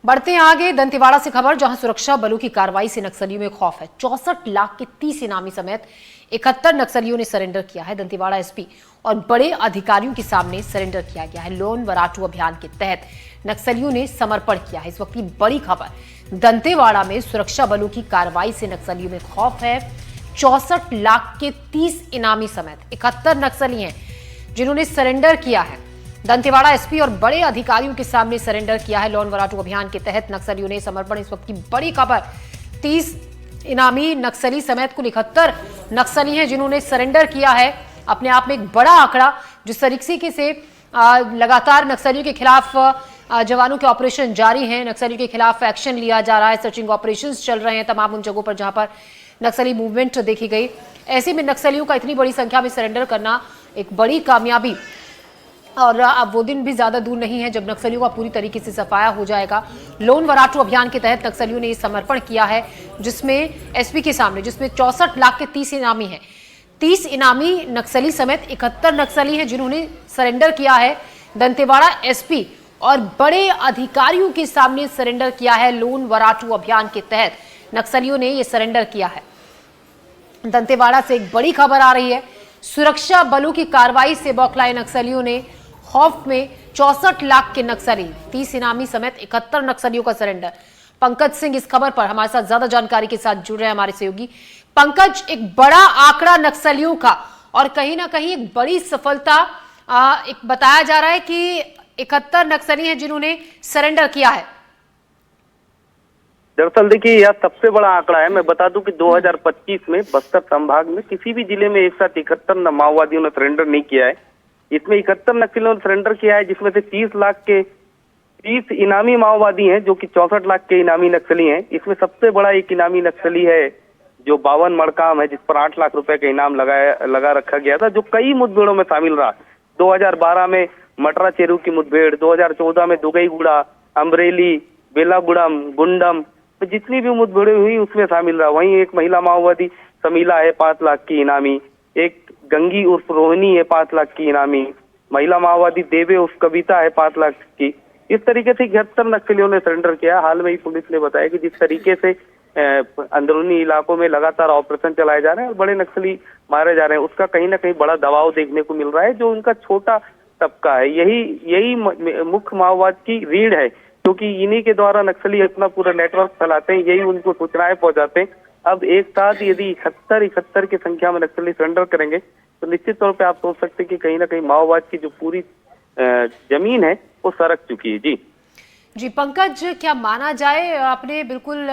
बढ़ते हैं आगे दंतेवाड़ा से खबर, जहां सुरक्षा बलों की कार्रवाई से नक्सलियों में खौफ है। 64 लाख के 30 इनामी समेत 71 नक्सलियों ने सरेंडर किया है। दंतेवाड़ा एसपी और बड़े अधिकारियों के सामने सरेंडर किया गया है। लोन वराटू अभियान के तहत नक्सलियों ने समर्पण किया है। इस वक्त की बड़ी खबर, दंतेवाड़ा में सुरक्षा बलों की कार्रवाई से नक्सलियों में खौफ है। 64 लाख के 30 इनामी समेत 71 नक्सली हैं जिन्होंने सरेंडर किया है। दंतेवाड़ा एसपी और बड़े अधिकारियों के सामने सरेंडर किया है। लोन वराटू अभियान के तहत नक्सलियों ने समर्पण। इस वक्त की बड़ी खबर, 30 इनामी नक्सली समेत कुल 71 नक्सली हैं जिन्होंने सरेंडर किया है। अपने आप में एक बड़ा आंकड़ा। जिस तरीके से लगातार नक्सलियों के खिलाफ जवानों के ऑपरेशन जारी हैं, नक्सलियों के खिलाफ एक्शन लिया जा रहा है, सर्चिंग ऑपरेशंस चल रहे हैं तमाम उन जगहों पर जहां पर नक्सली मूवमेंट देखी गई। ऐसे में नक्सलियों का इतनी बड़ी संख्या में सरेंडर करना एक बड़ी कामयाबी, और अब वो दिन भी ज्यादा दूर नहीं है जब नक्सलियों का पूरी तरीके से सफाया हो जाएगा। लोन वराटू अभियान के तहत नक्सलियों ने समर्पण किया है, जिसमें एसपी के सामने, जिसमें 64 लाख के 30 इनामी हैं। 30 इनामी नक्सली समेत 71 नक्सली हैं जिन्होंने सरेंडर किया है। दंतेवाड़ा एसपी और बड़े अधिकारियों के सामने सरेंडर किया है। लोन वराटू अभियान के तहत नक्सलियों ने यह सरेंडर किया है। दंतेवाड़ा से एक बड़ी खबर आ रही है। सुरक्षा बलों की कार्रवाई से बौखलाए नक्सलियों ने खौफ में 64 लाख के नक्सली, 30 इनामी समेत 71 नक्सलियों का सरेंडर। पंकज सिंह इस खबर पर हमारे साथ ज्यादा जानकारी के साथ जुड़ रहे हैं, हमारे सहयोगी। पंकज, एक बड़ा आंकड़ा नक्सलियों का और कहीं ना कहीं एक बड़ी सफलता, एक बताया जा रहा है कि 71 नक्सली हैं जिन्होंने सरेंडर किया है। दरअसल देखिए, यह सबसे बड़ा आंकड़ा है। मैं बता दूं कि 2025 में बस्तर संभाग में किसी भी जिले में एक साथ 71 माओवादियों ने सरेंडर नहीं किया है। इसमें 71 नक्सलियों ने सरेंडर किया है, जिसमें से 30 लाख के 30 इनामी माओवादी हैं, जो कि 64 लाख के इनामी नक्सली हैं। इसमें सबसे बड़ा एक इनामी नक्सली है जो 52 मड़काम है, जिस पर 8 लाख रुपए का इनाम लगा रखा गया था, जो कई मुठभेड़ों में शामिल रहा। 2012 में मटरा चेरू की मुठभेड़, 2014 में दुगईगुड़ा, अमरेली, बेलागुड़म, गुंडम, तो जितनी भी मुठभेड़ें हुई उसमें शामिल रहा। वहीं एक महिला माओवादी समीला है, 5 लाख की इनामी। एक गंगी उर्फ रोहिणी है, 5 लाख की इनामी। महिला माओवादी देवे उर्फ कविता है, 5 लाख की। इस तरीके से 71 नक्सलियों ने सरेंडर किया। हाल में ही पुलिस ने बताया कि जिस तरीके से अंदरूनी इलाकों में लगातार ऑपरेशन चलाए जा रहे हैं और बड़े नक्सली मारे जा रहे हैं, उसका कहीं ना कहीं बड़ा दबाव देखने को मिल रहा है। जो उनका छोटा तबका है, यही मुख्य माओवाद की रीढ़ है, क्योंकि इन्हीं के द्वारा नक्सली अपना पूरा नेटवर्क फैलाते हैं, यही उनको सूचनाएं पहुंचाते हैं। अब एक साथ यदि 71 की संख्या में नक्सली सरेंडर करेंगे तो निश्चित तौर पे आप सोच सकते हैं कि कहीं ना कहीं माओवाद की जो पूरी जमीन है वो सरक चुकी है। जी पंकज, क्या माना जाए, आपने बिल्कुल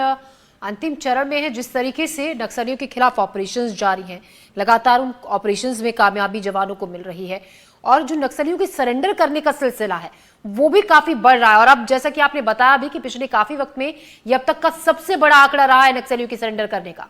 अंतिम चरण में है, जिस तरीके से नक्सलियों के खिलाफ ऑपरेशंस जारी हैं, लगातार उन ऑपरेशंस में कामयाबी जवानों को मिल रही है, और जो नक्सलियों के सरेंडर करने का सिलसिला है वो भी काफी बढ़ रहा है। और अब जैसा कि आपने बताया भी कि पिछले काफी वक्त में ये अब तक का सबसे बड़ा आंकड़ा रहा है नक्सलियों के सरेंडर करने का।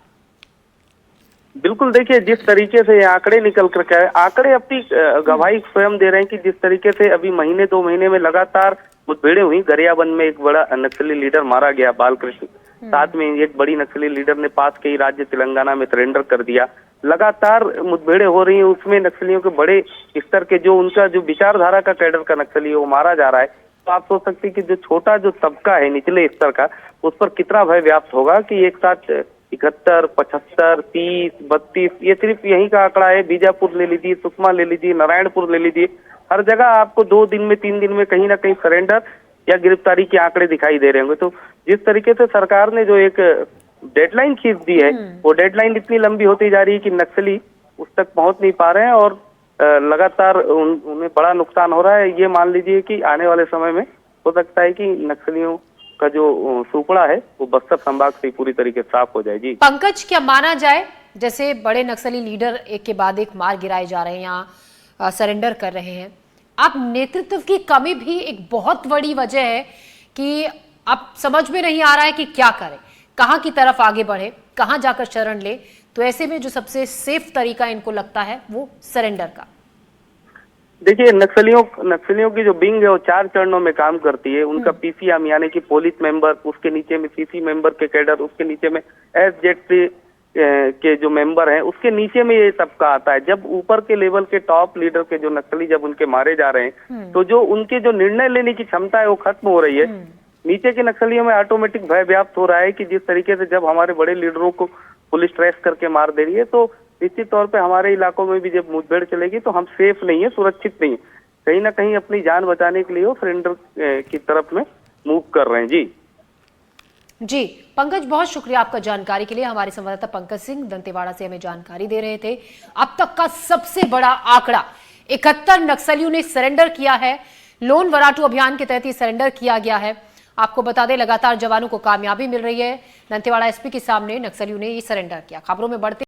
बिल्कुल, देखिए जिस तरीके से ये आंकड़े निकल कर के आंकड़े अपनी गवाही स्वयं दे रहे हैं कि जिस तरीके से अभी महीने 2 महीने में लगातार मुठभेड़ें हुई। गरियाबंद में एक बड़ा नक्सली लीडर मारा गया, बालकृष्ण। साथ में एक बड़ी नक्सली लीडर ने पास के ही राज्य तेलंगाना में सरेंडर कर दिया। लगातार मुठभेड़ें हो रही हैं, उसमें नक्सलियों के बड़े स्तर के जो उनका जो विचारधारा का कैडर का नक्सली है वो मारा जा रहा है। तो आप सोच सकते हैं कि जो छोटा जो तबका है निचले स्तर का, उस पर कितना भय व्याप्त होगा कि एक साथ 71, 75, 30, 32, ये सिर्फ यही का आंकड़ा है। बीजापुर ले लीजिए, सुकमा ले लीजिए, नारायणपुर ले लीजिए, हर जगह आपको 2 दिन में 3 दिन में कहीं ना कहीं सरेंडर या गिरफ्तारी के आंकड़े दिखाई दे रहे होंगे। तो जिस तरीके से सरकार ने जो एक डेडलाइन खींच दी है, वो डेडलाइन इतनी लंबी होती जा रही है कि नक्सली उस तक पहुंच नहीं पा रहे हैं और लगातार उन्हें बड़ा नुकसान हो रहा है। ये मान लीजिए कि आने वाले समय में हो सकता है कि नक्सलियों का जो सुपड़ा है वो बस्तर संभाग से पूरी तरीके से साफ हो जाए। जी पंकज, क्या माना जाए, जैसे बड़े नक्सली लीडर एक के बाद एक मार गिराए जा रहे हैं, यहाँ सरेंडर कर रहे हैं, आप नेतृत्व की कमी भी एक बहुत बड़ी वजह है कि अब समझ में नहीं आ रहा है कि क्या करें, कहाँ की तरफ आगे बढ़े, कहाँ जाकर शरण ले। तो ऐसे में जो सबसे सेफ तरीका इनको लगता है वो सरेंडर का। देखिए, नक्सलियों की जो विंग है वो 4 चरणों में काम करती है। उनका पीसीएम यानी कि पुलिस मेंबर, उसके नीचे में सीसी मेंबर के कैडर, उसके नीचे में एसजेडसी के जो मेंबर हैं, उसके नीचे में ये सबका आता है। जब ऊपर के लेवल के टॉप लीडर के जो नक्सली जब उनके मारे जा रहे हैं, तो जो उनके जो निर्णय लेने की क्षमता है वो खत्म हो रही है। नीचे के नक्सलियों में ऑटोमेटिक भय व्याप्त हो रहा है कि जिस तरीके से जब हमारे बड़े लीडरों को पुलिस ट्रेस करके मार दे रही है, तो निश्चित तौर पे हमारे इलाकों में भी जब मुठभेड़ चलेगी तो हम सेफ नहीं है, सुरक्षित नहीं है। कहीं ना कहीं अपनी जान बचाने के लिए वो सरेंडर की तरफ में मूव कर रहे हैं। जी पंकज, बहुत शुक्रिया आपका जानकारी के लिए। हमारे संवाददाता पंकज सिंह दंतेवाड़ा से हमें जानकारी दे रहे थे। अब तक का सबसे बड़ा आंकड़ा, 71 नक्सलियों ने सरेंडर किया है। लोन वराटू अभियान के तहत ये सरेंडर किया गया है। आपको बता दें, लगातार जवानों को कामयाबी मिल रही है। दंतेवाड़ा एसपी के सामने नक्सलियों ने ये सरेंडर किया। खबरों में बढ़ते